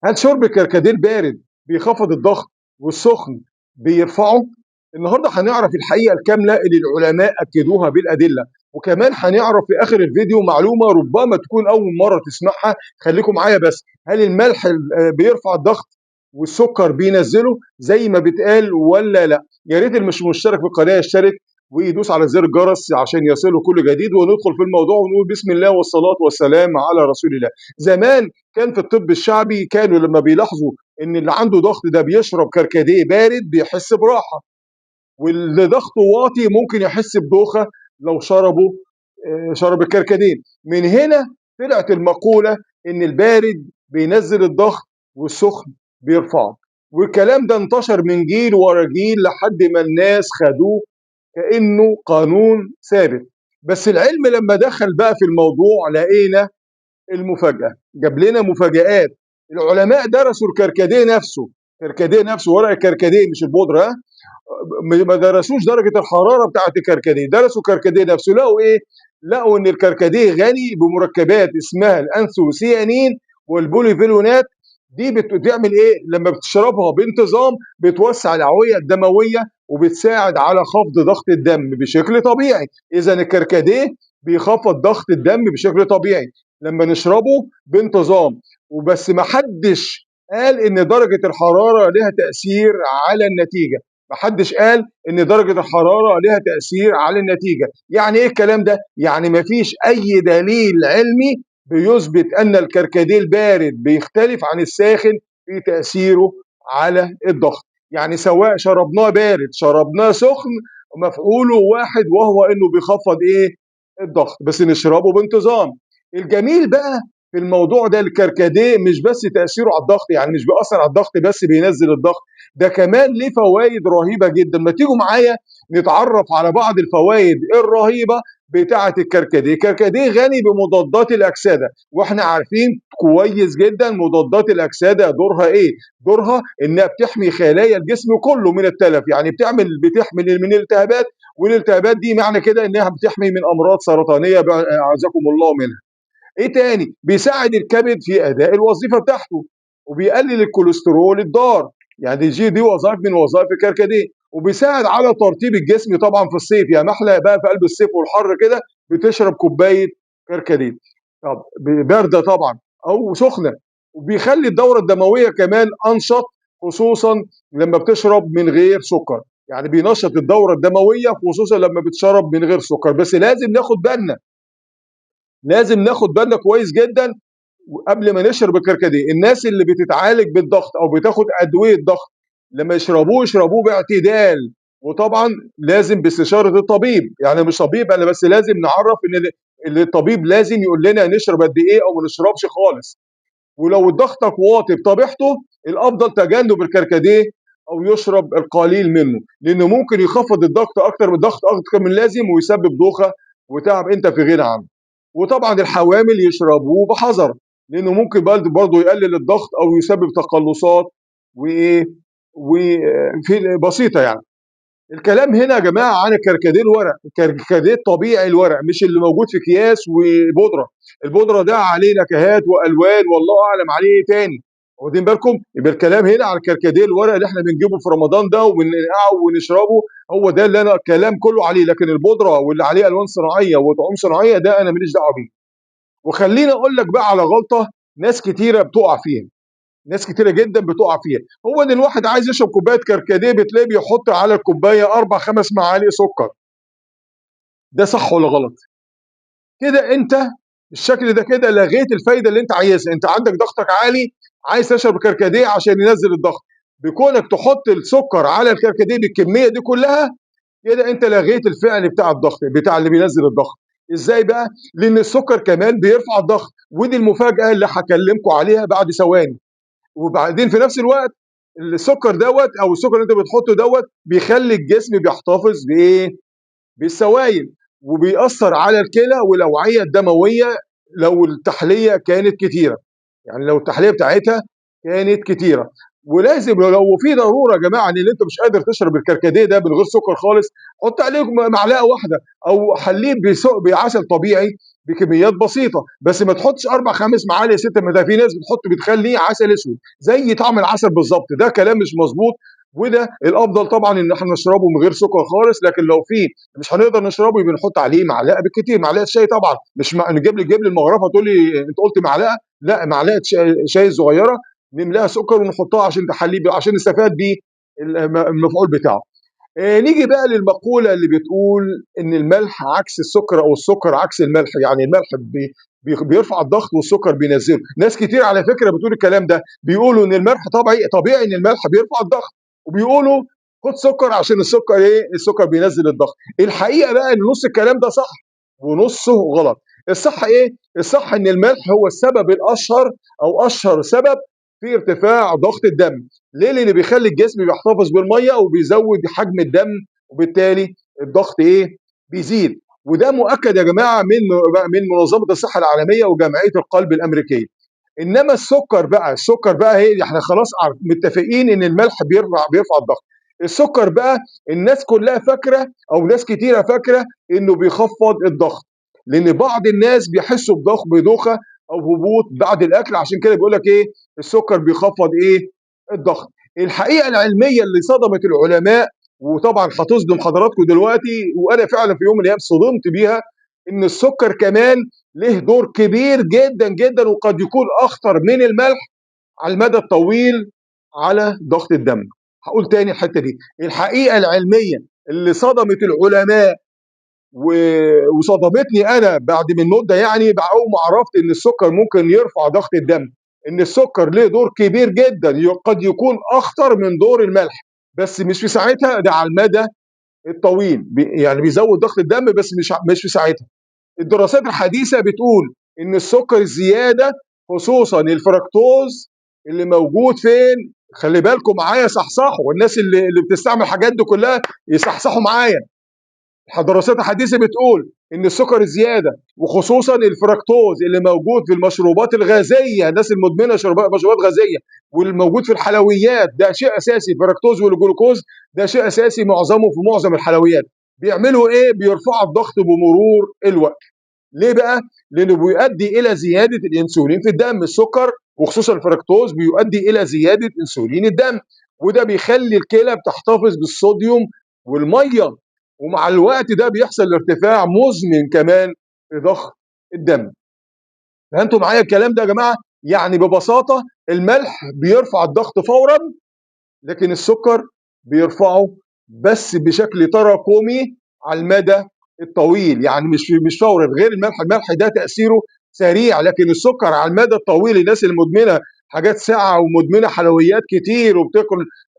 هل شرب الكركديه البارد بيخفض الضغط والسخن بيرفعه؟ النهارده هنعرف الحقيقة الكاملة اللي العلماء أكدوها بالأدلة، وكمان هنعرف في آخر الفيديو معلومة ربما تكون أول مرة تسمعها. خليكم معايا بس. هل الملح بيرفع الضغط والسكر بينزله زي ما بيتقال ولا لا؟ يا ريت اللي مش مشترك في القناة يشترك ويدوس على زر الجرس عشان يصله كل جديد، وندخل في الموضوع ونقول بسم الله والصلاة والسلام على رسول الله. زمان كان في الطب الشعبي كانوا لما بيلاحظوا ان اللي عنده ضغط ده بيشرب كركديه بارد بيحس براحه، واللي ضغطه واطي ممكن يحس بدوخه لو شرب الكركديه. من هنا طلعت المقوله ان البارد بينزل الضغط والسخن بيرفعه، والكلام ده انتشر من جيل ورا جيل لحد ما الناس خدوه كانه قانون ثابت. بس العلم لما دخل بقى في الموضوع لقينا المفاجأة، جاب لنا مفاجآت. العلماء درسوا الكركديه نفسه، ورق الكركديه مش البودرة، ها؟ ما درسوش درجة الحرارة بتاعة الكركديه، درسوا الكركديه نفسه. لقوا ايه؟ لقوا ان الكركديه غني بمركبات اسمها الانثوسيانين والبوليفينولات. دي بتعمل ايه؟ لما بتشربها بانتظام بتوسع الاوعيه الدمويه وبتساعد على خفض ضغط الدم بشكل طبيعي. اذا الكركديه بيخفض ضغط الدم بشكل طبيعي لما نشربه بانتظام. وبس ما حدش قال ان درجه الحراره لها تاثير على النتيجه، محدش قال ان درجه الحراره لها تاثير على النتيجه. يعني ايه الكلام ده؟ يعني مفيش اي دليل علمي بيثبت ان الكركديه البارد بيختلف عن الساخن في تاثيره على الضغط. يعني سواء شربناه بارد شربناه سخن مفعوله واحد، وهو انه بيخفض ايه؟ الضغط، بس نشربه بانتظام. الجميل بقى في الموضوع ده الكركديه مش بس تاثيره على الضغط، يعني مش بيأثر على الضغط بس بينزل الضغط، ده كمان ليه فوائد رهيبه جدا. ما تيجوا معايا نتعرف على بعض الفوائد الرهيبه بتاعه الكركديه. الكركديه غني بمضادات الاكسده، واحنا عارفين كويس جدا مضادات الاكسده دورها ايه؟ دورها انها بتحمي خلايا الجسم كله من التلف، يعني بتحمي من الالتهابات، والالتهابات دي معنى كده انها بتحمي من امراض سرطانيه اعاذكم الله منها. ايه تاني؟ بيساعد الكبد في اداء الوظيفه بتاعته، وبيقلل الكوليسترول الضار، يعني دي وظائف من وظائف الكركديه. وبيساعد على ترطيب الجسم طبعا في الصيف، يعني محلى بقى في قلب الصيف والحر كده بتشرب كوبايه كركديه، طب بارده طبعا او سخنه. وبيخلي الدوره الدمويه كمان انشط، خصوصا لما بتشرب من غير سكر، يعني بينشط الدوره الدمويه خصوصا لما بتشرب من غير سكر. بس لازم ناخد بالنا كويس جدا قبل ما نشرب الكركديه. الناس اللي بتتعالج بالضغط او بتاخد ادويه ضغط لما يشربوه باعتدال، وطبعا لازم باستشاره الطبيب. يعني مش طبيب انا بس، لازم نعرف ان الطبيب لازم يقول لنا نشرب قد ايه او ما نشربش خالص. ولو ضغطك واطي بطبيعته الافضل تجنب الكركديه او يشرب القليل منه، لانه ممكن يخفض الضغط اكتر من اللازم ويسبب دوخه وتعب انت في غنى عنه. وطبعا الحوامل يشربوه بحذر، لانه ممكن برضه يقلل الضغط او يسبب تقلصات وايه وفي بسيطه يعني. الكلام هنا يا جماعه عن الكركديه الورق، الكركديه الطبيعي الورق مش اللي موجود في اكياس وبودره. البودره ده عليه نكهات والوان والله اعلم عليه ايه تاني، واخدين بالكم؟ يبقى الكلام هنا على الكركديه الورق اللي احنا بنجيبه في رمضان ده وننقعه ونشربه، هو ده اللي انا الكلام كله عليه. لكن البودره واللي عليه الوان صناعيه وطعوم صناعيه ده انا ماليش دعوه بيه. وخليني اقول لك بقى على غلطه ناس كتيره بتقع فيها، ناس كتيره جدا بتقع فيها. هو ان الواحد عايز يشرب كوبايه كركديه بتلاقيه بيحط على الكوبايه 4 5 معالق سكر. ده صح ولا غلط؟ كده انت بالشكل ده كده لغيت الفايده اللي انت عايزها. انت عندك ضغطك عالي، عايز تشرب كركديه عشان ينزل الضغط، بكونك تحط السكر على الكركديه بالكميه دي كلها كده انت لغيت الفعل بتاع الضغط بتاع اللي بينزل الضغط. ازاي بقى؟ لان السكر كمان بيرفع الضغط، ودي المفاجاه اللي هكلمكم عليها بعد ثواني. وبعدين في نفس الوقت السكر دوت او السكر اللي انت بتحطه دوت بيخلي الجسم بيحتفظ بايه؟ بالسوائل، وبيأثر على الكلى والاوعيه الدمويه لو التحليه كانت كتيره، يعني لو التحليه بتاعتها كانت كتيره. ولازم لو في ضروره يا جماعه ان انت مش قادر تشرب الكركديه ده من غير سكر خالص، حط عليه معلقه واحده او حليه بعسل طبيعي بكميات بسيطه، بس ما تحطش اربع خمس معالق ست، ما ده في ناس بتخليه عسل اسود زي طعم العسل بالظبط، ده كلام مش مظبوط. وده الافضل طبعا ان احنا نشربه من غير سكر خالص، لكن لو في مش هنقدر نشربه يبقى نحط عليه معلقه بالكتير، معلقه شاي طبعا، مش نجيب لي المغرفه تقول لي انت قلت معلقه، لا معلقه شاي صغيره نملاها سكر ونحطها عشان تحليه عشان نستفاد بيه المفعول بتاعه. نيجي بقى للمقولة اللي بتقول إن الملح عكس السكر أو السكر عكس الملح، يعني الملح بيرفع الضغط والسكر بينزله. ناس كتير على فكرة بتقول الكلام ده، بيقولوا إن الملح طبيعي إن الملح بيرفع الضغط، وبيقولوا خد سكر عشان السكر السكر بينزل الضغط. الحقيقة بقى إن نص الكلام ده صح ونصه غلط. الصح الصح إن الملح هو السبب الأشهر أو أشهر سبب في ارتفاع ضغط الدم. ليه؟ لأن بيخلي الجسم بيحتفظ بالميه وبيزود حجم الدم، وبالتالي الضغط بيزيد. وده مؤكد يا جماعه من منظمه الصحه العالميه وجمعيه القلب الامريكيه. انما السكر بقى احنا خلاص متفقين ان الملح بيرفع الضغط. السكر بقى الناس كلها فاكره او ناس كتيره فاكره انه بيخفض الضغط، لان بعض الناس بيحسوا بدوخه او هبوط بعد الاكل، عشان كده بيقول لك السكر بيخفض الضغط. الحقيقه العلميه اللي صدمت العلماء، وطبعا هتصدم حضراتكم دلوقتي، وانا فعلا في يوم من الايام صدمت بيها، ان السكر كمان له دور كبير جدا جدا، وقد يكون اخطر من الملح على المدى الطويل على ضغط الدم. هقول تاني الحته دي، الحقيقه العلميه اللي صدمت العلماء وصدمتني انا بعد من مده، يعني اول ما عرفت ان السكر ممكن يرفع ضغط الدم، ان السكر له دور كبير جدا قد يكون اخطر من دور الملح، بس مش في ساعتها، ده على المدى الطويل يعني بيزود ضغط الدم، بس مش في ساعتها. الدراسات الحديثه بتقول ان السكر الزياده، خصوصا الفركتوز اللي موجود فين، خلي بالكم معايا، صحصحوا، والناس اللي بتستعمل الحاجات دي كلها يصحصحوا معايا. الدراسات الحديثه بتقول ان السكر الزياده وخصوصا الفركتوز اللي موجود في المشروبات الغازيه، الناس المدمنه مشروبات غازيه، والموجود في الحلويات، ده شيء اساسي. الفركتوز والجلوكوز ده شيء اساسي معظمه في معظم الحلويات. بيعملوا بيرفعوا الضغط بمرور الوقت. ليه بقى؟ لانه بيؤدي الى زياده الانسولين في الدم. السكر وخصوصا الفركتوز بيؤدي الى زياده انسولين الدم، وده بيخلي الكلى بتحتفظ بالصوديوم والميه، ومع الوقت ده بيحصل ارتفاع مزمن كمان في ضغط الدم. فانتوا معايا الكلام ده يا جماعه؟ يعني ببساطه الملح بيرفع الضغط فورا، لكن السكر بيرفعه بس بشكل تراكمي على المدى الطويل، يعني مش فوري. غير الملح ده تاثيره سريع، لكن السكر على المدى الطويل، الناس المدمنه حاجات ساقعه ومدمنه حلويات كتير وبتاكل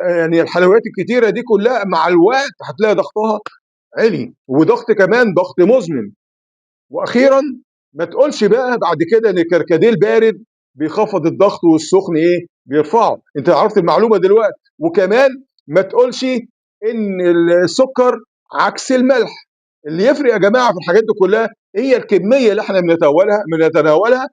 يعني الحلويات الكتيره دي كلها، مع الوقت هتلاقي ضغطها عالي، وضغط كمان ضغط مزمن. واخيرا ما تقولش بقى بعد كده ان الكركديه البارد بيخفض الضغط والسخن بيرفعه. انت عرفت المعلومه دلوقتي. وكمان ما تقولش ان السكر عكس الملح. اللي يفرق يا جماعه في الحاجات دي كلها هي الكميه اللي احنا بنتناولها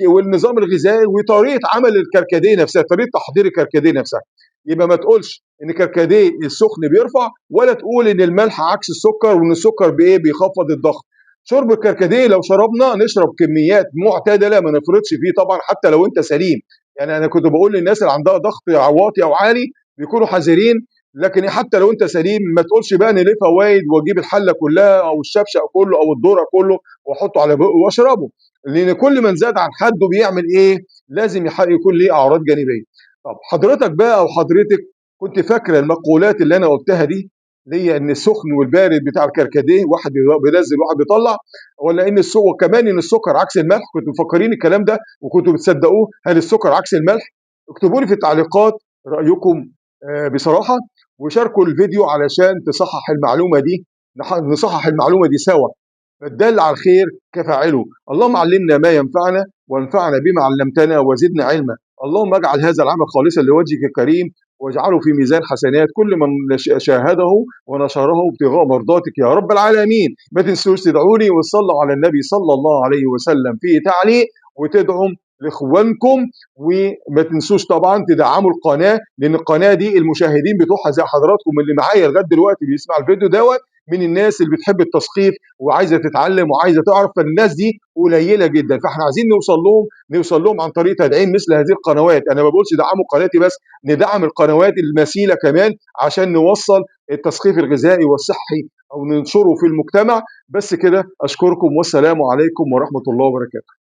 والنظام الغذائي وطريقه عمل الكركديه نفسها، طريقه تحضير الكركديه نفسها. يبقى ما تقولش ان الكركديه السخن بيرفع، ولا تقول ان الملح عكس السكر وان السكر بيخفض الضغط. شرب الكركديه لو شربنا نشرب كميات معتدله، ما نفرطش فيه طبعا حتى لو انت سليم. يعني انا كنت بقول للناس اللي عندها ضغط واطي او عالي بيكونوا حذرين، لكن حتى لو انت سليم ما تقولش بقى ان ليه فوائد واجيب الحله كلها او الشبشق كله او الذره كله واحطه على بقه واشربه، لان كل من زاد عن حده بيعمل لازم يكون ليه اعراض جانبيه. طب حضرتك بقى او حضرتك كنت فاكره المقولات اللي انا قلتها دي، اللي هي ان السخن والبارد بتاع الكركديه واحد بينزل واحد بيطلع، ولا ان السكر وكمان ان السكر عكس الملح؟ كنتوا مفكرين الكلام ده وكنتوا بتصدقوه؟ هل السكر عكس الملح؟ اكتبوا لي في التعليقات رايكم بصراحه، وشاركوا الفيديو علشان نصحح المعلومه دي سوا. فالدال على الخير كفاعله. اللهم علمنا ما ينفعنا وانفعنا بما علمتنا وزدنا علما. اللهم اجعل هذا العمل خالصا لوجهك الكريم، واجعله في ميزان حسنات كل من شاهده ونشره ابتغاء مرضاتك يا رب العالمين. ما تنسوش تدعوني وتصلوا على النبي صلى الله عليه وسلم في تعليق وتدعم لاخوانكم. وما تنسوش طبعا تدعموا القناه، لان القناه دي المشاهدين بتوعها زي حضراتكم اللي معايا لغايه دلوقتي بيسمع الفيديو دوت من الناس اللي بتحب التثقيف وعايزه تتعلم وعايزه تعرف، فالناس دي قليله جدا، فاحنا عايزين نوصل لهم عن طريق تدعيم مثل هذه القنوات. انا ما بقولش دعموا قناتي بس، ندعم القنوات المثيله كمان عشان نوصل التثقيف الغذائي والصحي او ننشره في المجتمع. بس كده، اشكركم والسلام عليكم ورحمه الله وبركاته.